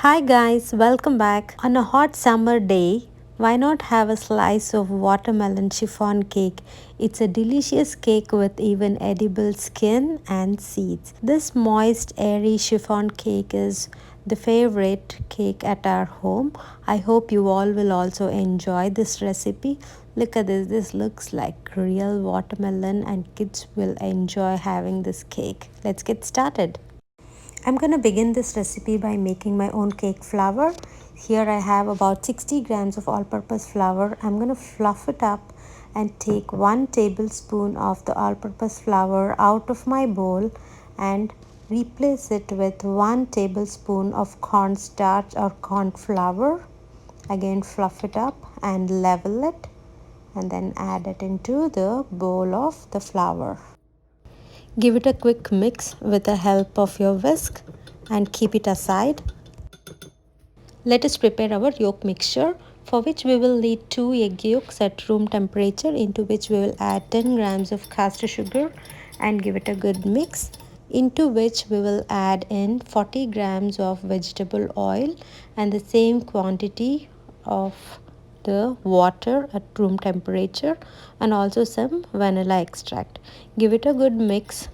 Hi guys, welcome back. On a hot summer day, why not have a slice of watermelon chiffon cake? It's a delicious cake with even edible skin and seeds. This moist, airy chiffon cake is the favorite cake at our home. I hope you all will also enjoy this recipe. Look at this. This looks like real watermelon and kids will enjoy having this cake. Let's get started. I'm going to begin this recipe by making my own cake flour. Here I have about 60 grams of all-purpose flour. I'm going to fluff it up and take 1 tablespoon of the all-purpose flour out of my bowl and replace it with 1 tablespoon of cornstarch or corn flour. Again, fluff it up and level it and then add it into the bowl of the flour. Give it a quick mix with the help of your whisk and keep it aside. Let us prepare our yolk mixture, for which we will need 2 egg yolks at room temperature, into which we will add 10 grams of caster sugar and give it a good mix, into which we will add in 40 grams of vegetable oil and the same quantity of the water at room temperature and also some vanilla extract. Give it a good mix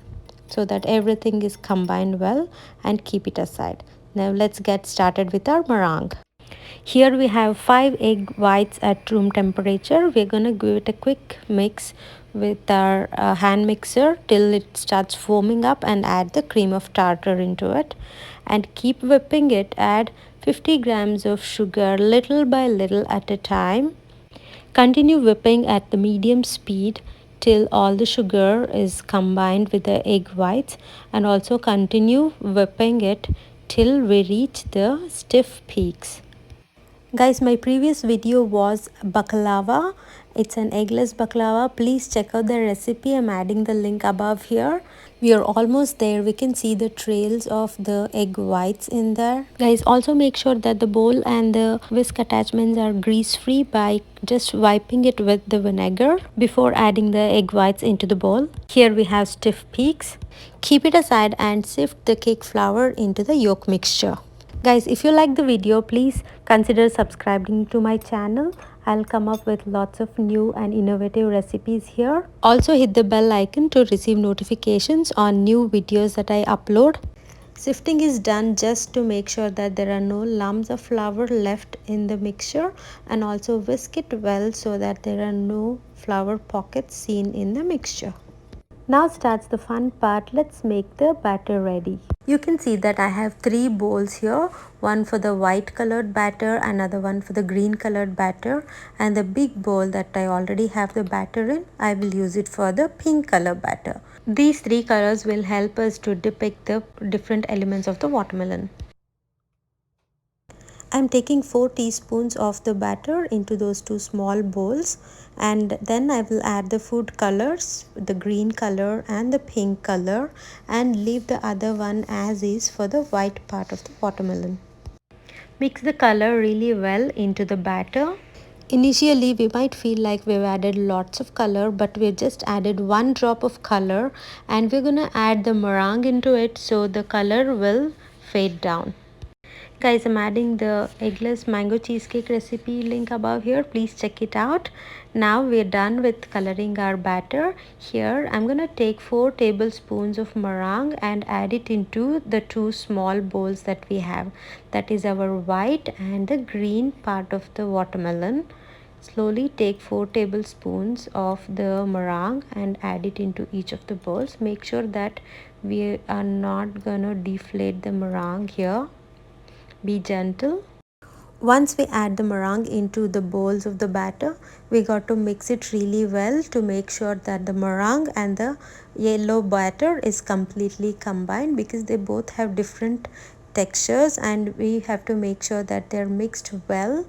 so that everything is combined well and keep it aside. Now let's get started with our meringue. Here we have 5 egg whites at room temperature. We're going to give it a quick mix with our hand mixer till it starts foaming up and add the cream of tartar into it and keep whipping it. Add 50 grams of sugar little by little at a time. Continue whipping at the medium speed till all the sugar is combined with the egg whites, and also continue whipping it till we reach the stiff peaks. Guys, my previous video was baklava. It's an eggless baklava. Please check out the recipe. I'm adding the link above here. We are almost there. We can see the trails of the egg whites in there. Guys, also make sure that the bowl and the whisk attachments are grease free by just wiping it with the vinegar before adding the egg whites into the bowl. Here we have stiff peaks. Keep it aside and sift the cake flour into the yolk mixture. Guys, if you like the video, please consider subscribing to my channel. I'll come up with lots of new and innovative recipes here. Also hit the bell icon to receive notifications on new videos that I upload. Sifting is done just to make sure that there are no lumps of flour left in the mixture, and also whisk it well so that there are no flour pockets seen in the mixture. Now starts the fun part. Let's make the batter ready. You can see that I have 3 bowls here, one for the white colored batter, another one for the green colored batter, and the big bowl that I already have the batter in, I will use it for the pink color batter. These 3 colors will help us to depict the different elements of the watermelon. I'm taking 4 teaspoons of the batter into those 2 small bowls, and then I will add the food colors, the green color and the pink color, and leave the other one as is for the white part of the watermelon. Mix the color really well into the batter. Initially, we might feel like we've added lots of color, but we've just added 1 drop of color, and we're going to add the meringue into it so the color will fade down. Guys, I'm adding the eggless mango cheesecake recipe link above here. Please check it out. Now we're done with coloring our batter. Here I'm going to take 4 tablespoons of meringue and add it into the 2 small bowls that we have. That is our white and the green part of the watermelon. Slowly take 4 tablespoons of the meringue and add it into each of the bowls. Make sure that we are not going to deflate the meringue here. Be gentle. Once we add the meringue into the bowls of the batter, we got to mix it really well to make sure that the meringue and the yellow batter is completely combined, because they both have different textures and we have to make sure that they're mixed well.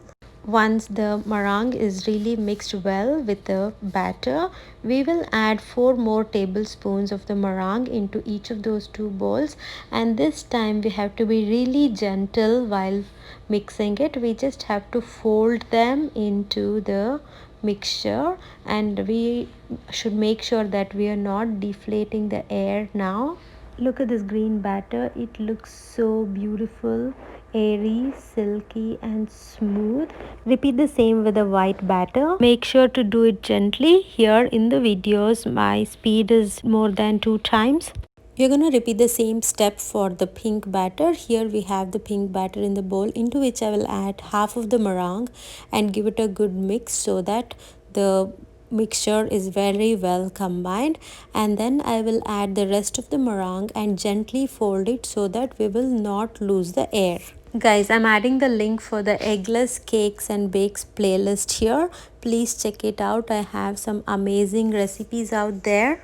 Once the meringue is really mixed well with the batter, we will add 4 more tablespoons of the meringue into each of those 2 bowls, and this time we have to be really gentle while mixing it. We just have to fold them into the mixture, and we should make sure that we are not deflating the air now. Look at this green batter. It looks so beautiful. airy, silky and smooth. Repeat the same with the white batter. Make sure to do it gently. Here in the videos my speed is more than 2 times. We're going to repeat the same step for the pink batter. Here we have the pink batter in the bowl, into which I will add half of the meringue and give it a good mix so that the mixture is very well combined, and then I will add the rest of the meringue and gently fold it so that we will not lose the air. Guys, I'm adding the link for the eggless cakes and bakes playlist here. Please check it out. I have some amazing recipes out there.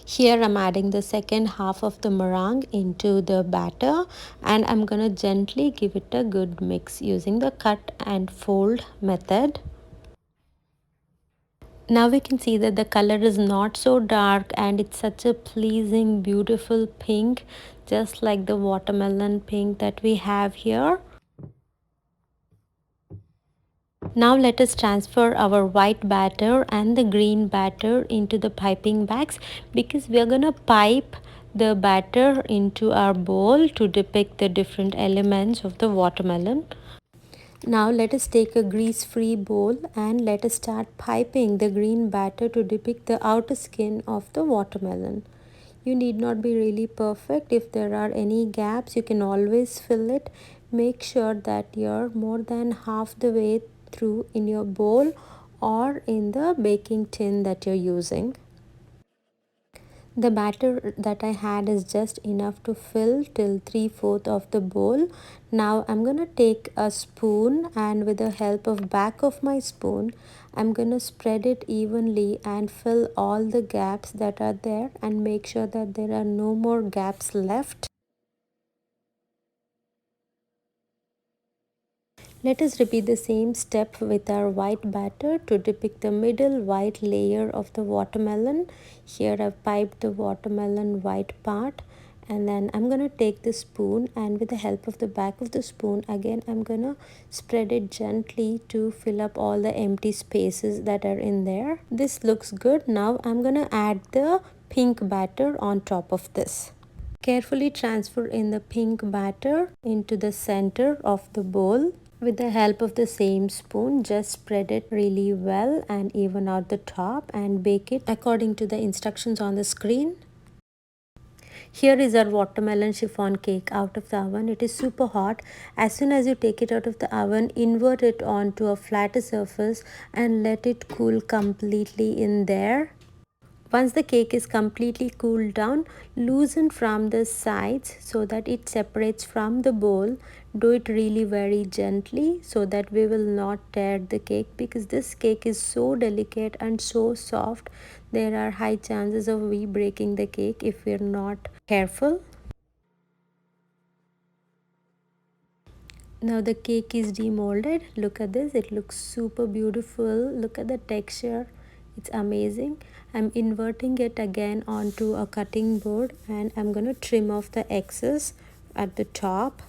Here I'm adding the second half of the meringue into the batter, and I'm gonna gently give it a good mix using the cut and fold method. Now we can see that the color is not so dark and it's such a pleasing, beautiful pink, just like the watermelon pink that we have here. Now let us transfer our white batter and the green batter into the piping bags, because we are gonna pipe the batter into our bowl to depict the different elements of the watermelon. Now let us take a grease-free bowl and let us start piping the green batter to depict the outer skin of the watermelon. You need not be really perfect. If there are any gaps, you can always fill it. Make sure that you're more than half the way through in your bowl or in the baking tin that you're using. The batter that I had is just enough to fill till 3/4 of the bowl. Now I'm gonna take a spoon, and with the help of back of my spoon I'm gonna spread it evenly and fill all the gaps that are there and make sure that there are no more gaps left. Let us repeat the same step with our white batter to depict the middle white layer of the watermelon. Here I've piped the watermelon white part, and then I'm gonna take the spoon, and with the help of the back of the spoon again I'm gonna spread it gently to fill up all the empty spaces that are in there. This looks good. Now I'm gonna add the pink batter on top of this. Carefully transfer in the pink batter into the center of the bowl. With the help of the same spoon, just spread it really well and even out the top and bake it according to the instructions on the screen. Here is our watermelon chiffon cake out of the oven. It is super hot. As soon as you take it out of the oven, invert it onto a flatter surface and let it cool completely in there. Once the cake is completely cooled down, loosen from the sides so that it separates from the bowl. Do it really very gently so that we will not tear the cake, because this cake is so delicate and so soft. There are high chances of we breaking the cake if we're not careful. Now the cake is demolded. Look at this, it looks super beautiful. Look at the texture, it's amazing. I'm inverting it again onto a cutting board and I'm going to trim off the excess at the top.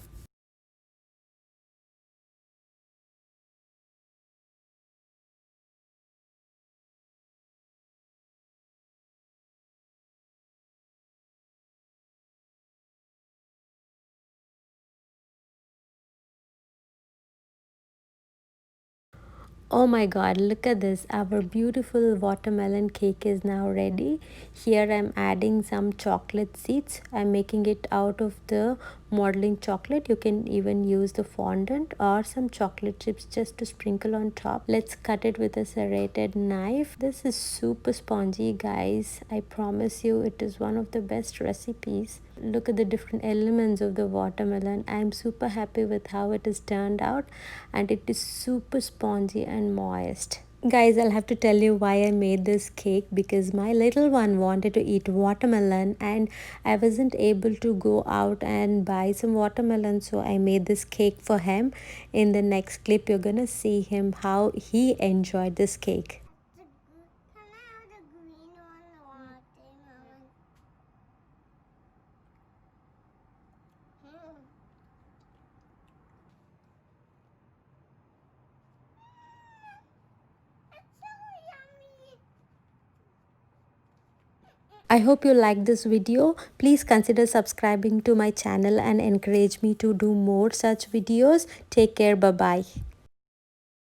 Oh my god, look at this. Our beautiful watermelon cake is now ready. Here I'm adding some chocolate seeds. I'm making it out of the modeling chocolate. You can even use the fondant or some chocolate chips just to sprinkle on top. Let's cut it with a serrated knife. This is super spongy, guys. I promise you it is one of the best recipes. Look at the different elements of the watermelon. I'm super happy with how it is turned out, and it is super spongy and moist. Guys, I'll have to tell you why I made this cake, because my little one wanted to eat watermelon and I wasn't able to go out and buy some watermelon, so I made this cake for him. In the next clip you're gonna see him how he enjoyed this cake. I hope you like this video. Please consider subscribing to my channel and encourage me to do more such videos. Take care. Bye bye.